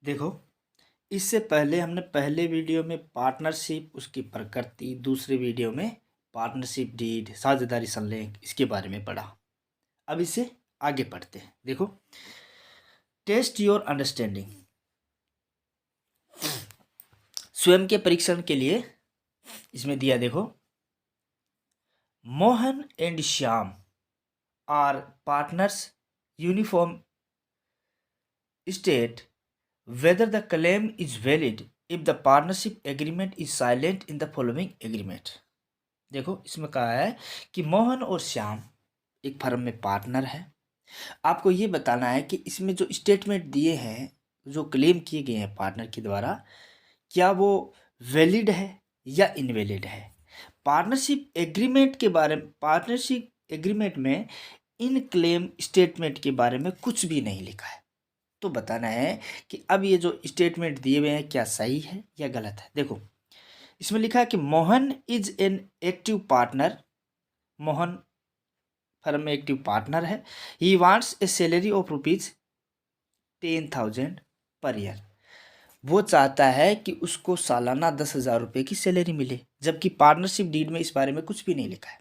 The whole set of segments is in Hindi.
देखो, इससे पहले हमने पहले वीडियो में पार्टनरशिप, उसकी प्रकृति, दूसरे वीडियो में पार्टनरशिप डीड, साझेदारी संलेख, इसके बारे में पढ़ा। अब इसे आगे पढ़ते हैं। देखो, टेस्ट योर अंडरस्टैंडिंग। स्वयं के परीक्षण के लिए इसमें दिया, देखो, Mohan and Shyam are partners uniform state whether the claim is valid if the partnership agreement is silent in the following agreement। देखो, इसमें कहा है कि मोहन और श्याम एक फर्म में पार्टनर है। आपको ये बताना है कि इसमें जो स्टेटमेंट दिए हैं, जो क्लेम किए गए हैं पार्टनर के द्वारा, क्या वो वैलिड है या इनवैलिड है। पार्टनरशिप एग्रीमेंट में इन क्लेम स्टेटमेंट के बारे में कुछ भी नहीं लिखा है। तो बताना है कि अब ये जो स्टेटमेंट दिए हुए हैं क्या सही है या गलत है। देखो, इसमें लिखा है कि Mohan is an active partner. Mohan firm में एक्टिव पार्टनर है। He wants A salary of ₹10,000 per year. वो चाहता है कि उसको सालाना 10,000 रुपये की सैलरी मिले, जबकि पार्टनरशिप डीड में इस बारे में कुछ भी नहीं लिखा है।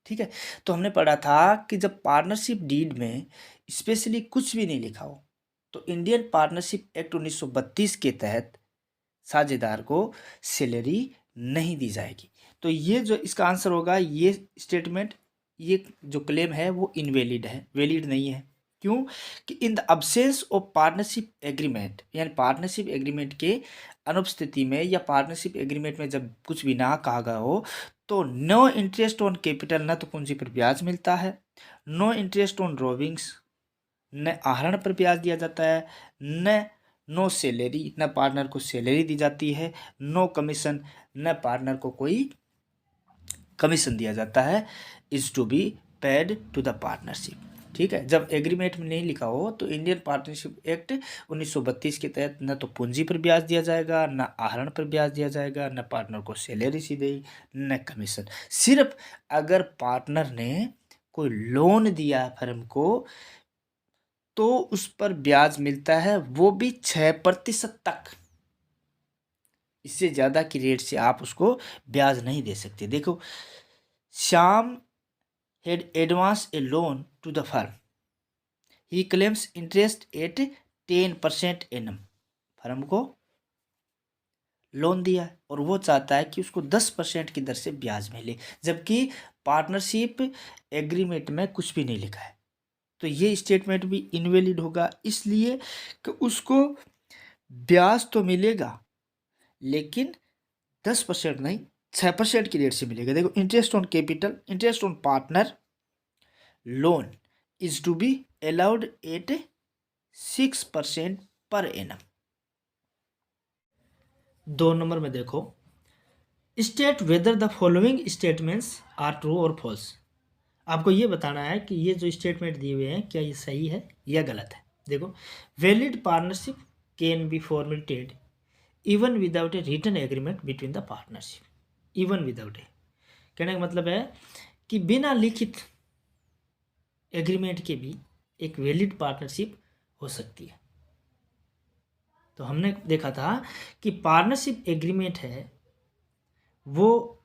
ठीक है, तो हमने पढ़ा था कि जब पार्टनरशिप डीड में स्पेशली कुछ भी नहीं लिखा हो तो इंडियन पार्टनरशिप एक्ट 1932 के तहत साझेदार को सैलरी नहीं दी जाएगी। तो ये जो इसका आंसर होगा, ये स्टेटमेंट, ये जो क्लेम है वो इनवैलिड है, वैलिड नहीं है। क्यों? कि in the absence of partnership agreement, यानी पार्टनरशिप एग्रीमेंट के अनुपस्थिति में या पार्टनरशिप एग्रीमेंट में जब कुछ भी ना कहा गया हो तो नो इंटरेस्ट ऑन कैपिटल, न तो पूंजी पर ब्याज मिलता है, नो इंटरेस्ट ऑन ड्रॉविंग्स, न आहरण पर ब्याज दिया जाता है, न नो सैलरी, न पार्टनर को सैलरी दी जाती है, नो कमीशन, न पार्टनर को कोई कमीशन दिया जाता है, is to be paid to the partnership. ठीक है, जब एग्रीमेंट में नहीं लिखा हो तो इंडियन पार्टनरशिप एक्ट 1932 के तहत न तो पूंजी पर ब्याज दिया जाएगा, न आहरण पर ब्याज दिया जाएगा, न पार्टनर को सैलरी सीधे, न कमीशन। सिर्फ अगर पार्टनर ने कोई लोन दिया फर्म को तो उस पर ब्याज मिलता है, वो भी 6% तक। इससे ज़्यादा की रेट से आप उसको ब्याज नहीं दे सकते। देखो, Shyam had advance a loan to the firm, he claims interest at 10% annum. Firm को लोन दिया है और वो चाहता है कि उसको 10% की दर से ब्याज मिले, जबकि पार्टनरशिप एग्रीमेंट में कुछ भी नहीं लिखा है। तो ये स्टेटमेंट भी इनवैलिड होगा, इसलिए कि उसको ब्याज तो मिलेगा लेकिन 10% नहीं, 6% की रेट से मिलेगा। देखो, interest on capital, interest on partner loan is to be allowed at 6% per annum. 2 number में देखो, state whether the following statements are true और फॉल्स। आपको ये बताना है कि ये जो स्टेटमेंट दिए हुए हैं क्या ये सही है या गलत है। देखो, valid partnership can be formatted even without a written agreement between the partnership. Even without a, कहने का मतलब है कि बिना लिखित एग्रीमेंट के भी एक वैलिड पार्टनरशिप हो सकती है। तो हमने देखा था कि पार्टनरशिप एग्रीमेंट है वो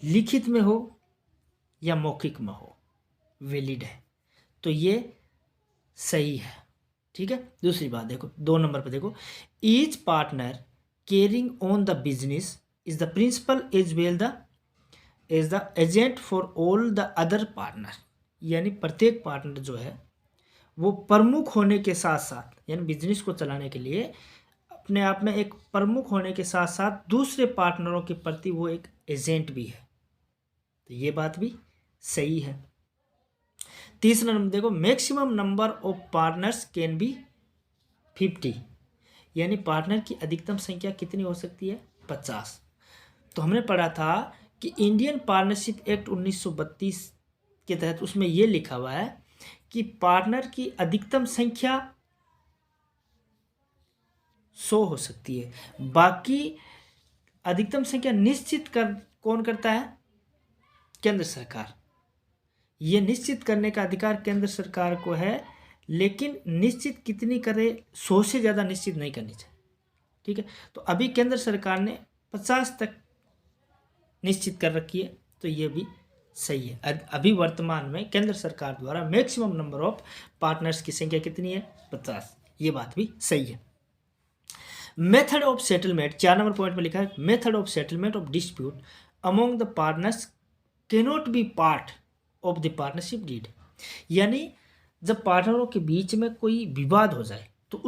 लिखित में हो या मौखिक में हो, वैलिड है, तो ये सही है। ठीक है, दूसरी बात देखो, 2 नंबर पर देखो, each partner caring on the business is the principal as well the as the agent for all the other partner. यानी प्रत्येक पार्टनर जो है वो प्रमुख होने के साथ साथ, यानी बिजनेस को चलाने के लिए अपने आप में एक प्रमुख होने के साथ साथ दूसरे पार्टनरों के प्रति वो एक एजेंट भी है। तो ये बात भी सही है। तीसरा नंबर देखो, maximum number of partners can be 50, यानी पार्टनर की अधिकतम संख्या कितनी हो सकती है? 50। तो हमने पढ़ा था कि इंडियन पार्टनरशिप एक्ट 1932 के तहत उसमें ये लिखा हुआ है कि पार्टनर की अधिकतम संख्या 100 हो सकती है। बाकी अधिकतम संख्या निश्चित कौन करता है? केंद्र सरकार। ये निश्चित करने का अधिकार केंद्र सरकार को है लेकिन निश्चित कितनी करे, 100 से ज़्यादा निश्चित नहीं करनी चाहिए। ठीक है, तो अभी केंद्र सरकार ने 50 तक निश्चित कर रखी है, तो ये भी सही है। अभी वर्तमान में केंद्र सरकार द्वारा मैक्सिमम नंबर ऑफ पार्टनर्स की संख्या कितनी है, 50। ये बात भी सही है। Method of settlement 4 number point में लिखा है, method of settlement of dispute among the partners cannot be part of the partnership deed. यानी जब पार्टनरों के बीच में कोई विवाद हो जाए तो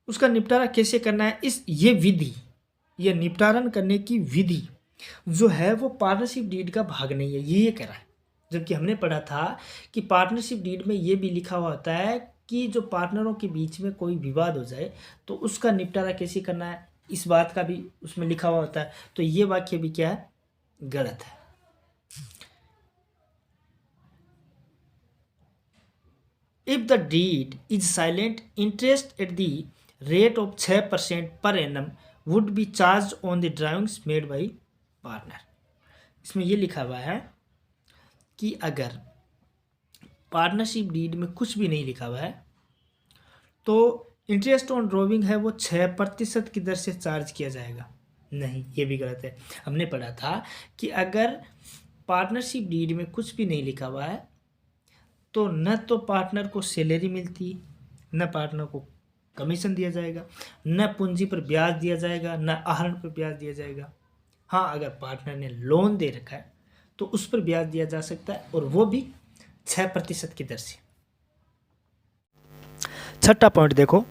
उसका निपटारा कैसे करना है, ये विधि, ये निपटारण करने की विधि जो है वो पार्टनरशिप डीड का भाग नहीं है, ये कह रहा है। जबकि हमने पढ़ा था कि पार्टनरशिप डीड में ये भी लिखा हुआ होता है कि जो पार्टनरों के बीच में कोई विवाद हो जाए तो उसका निपटारा कैसे करना है, इस बात का भी उसमें लिखा हुआ होता है। तो ये वाक्य भी क्या है, गलत है। If the deed is silent, interest at the rate of 6% per annum would be charged on the drawings made by partner। इसमें ये लिखा हुआ है कि अगर पार्टनरशिप डीड में कुछ भी नहीं लिखा हुआ है तो इंटरेस्ट ऑन ड्रॉइंग है वो 6% की दर से चार्ज किया जाएगा। नहीं, ये भी गलत है। हमने पढ़ा था कि अगर पार्टनरशिप डीड में कुछ भी नहीं लिखा हुआ है तो न तो पार्टनर को सैलरी मिलती, न पार्टनर को कमीशन दिया जाएगा, न पूंजी पर ब्याज दिया जाएगा, न आहरण पर ब्याज दिया जाएगा। हाँ, अगर पार्टनर ने लोन दे रखा है तो उस पर ब्याज दिया जा सकता है, और वो भी 6% की दर से। छठा पॉइंट देखो,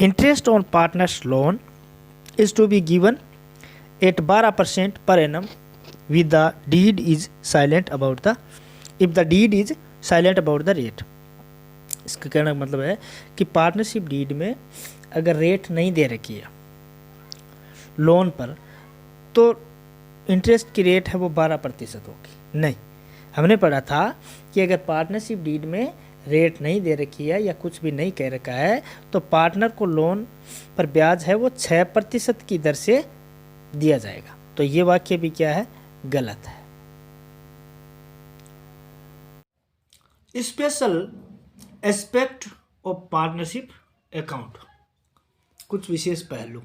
interest on partners loan is to be given at 12% per annum with the deed is silent about the if the deed is silent about the rate. इसका कहने का मतलब है कि पार्टनरशिप डीड में अगर रेट नहीं दे रखी है लोन पर तो इंटरेस्ट की रेट है वो 12% होगी। नहीं, हमने पढ़ा था कि अगर पार्टनरशिप डीड में रेट नहीं दे रखी है या कुछ भी नहीं कह रखा है तो पार्टनर को लोन पर ब्याज है वो 6% की दर से दिया जाएगा। तो ये वाक्य भी क्या है, गलत है। Special aspect of partnership account, कुछ विशेष पहलू।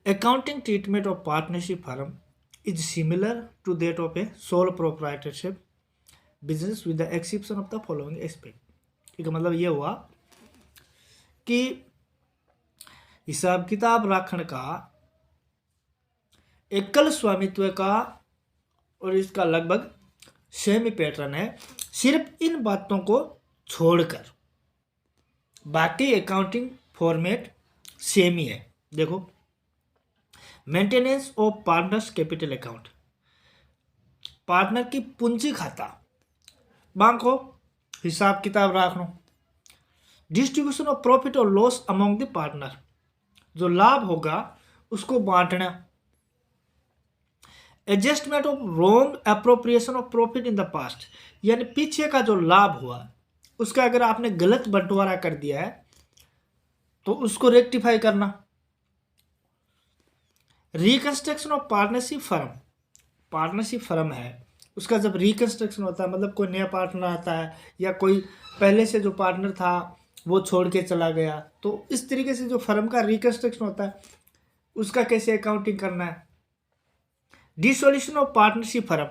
Accounting treatment of partnership firm is similar to that of a sole proprietorship business with the exception of the following aspect. ठीक है, मतलब ये हुआ कि हिसाब किताब राखण का एकल स्वामित्व का और इसका लगभग सेम ही पैटर्न है, सिर्फ इन बातों को छोड़कर बाकी अकाउंटिंग फॉर्मेट सेम ही है। देखो, maintenance of partners capital account, partner की पूंजी खाता बांको हिसाब किताब रखनो। डिस्ट्रीब्यूशन ऑफ प्रॉफिट और लॉस अमंग द पार्टनर, जो लाभ होगा उसको बांटना। Adjustment of wrong appropriation of profit in the past, यानी पीछे का जो लाभ हुआ उसका अगर आपने गलत बंटवारा कर दिया है तो उसको रेक्टिफाई करना। Reconstruction of partnership firm, partnership firm है उसका जब रिकंस्ट्रक्शन होता है, मतलब कोई नया पार्टनर आता है या कोई पहले से जो पार्टनर था वो छोड़ के चला गया, तो इस तरीके से जो फर्म का रिकंस्ट्रक्शन होता है उसका कैसे अकाउंटिंग करना है। Dissolution of partnership firm,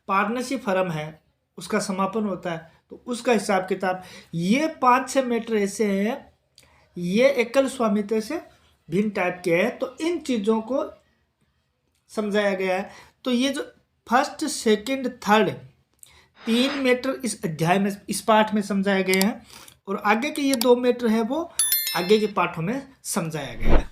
partnership firm है उसका समापन होता है तो उसका हिसाब किताब। ये 5-6 मैटर ऐसे हैं, ये एकल स्वामित्व से भिन्न टाइप के हैं, तो इन चीज़ों को समझाया गया है। तो ये जो फर्स्ट सेकंड थर्ड 3 मैटर इस अध्याय में इस पाठ में समझाए गए हैं, और आगे के ये 2 मैटर है वो आगे के पाठों में समझाया गया है।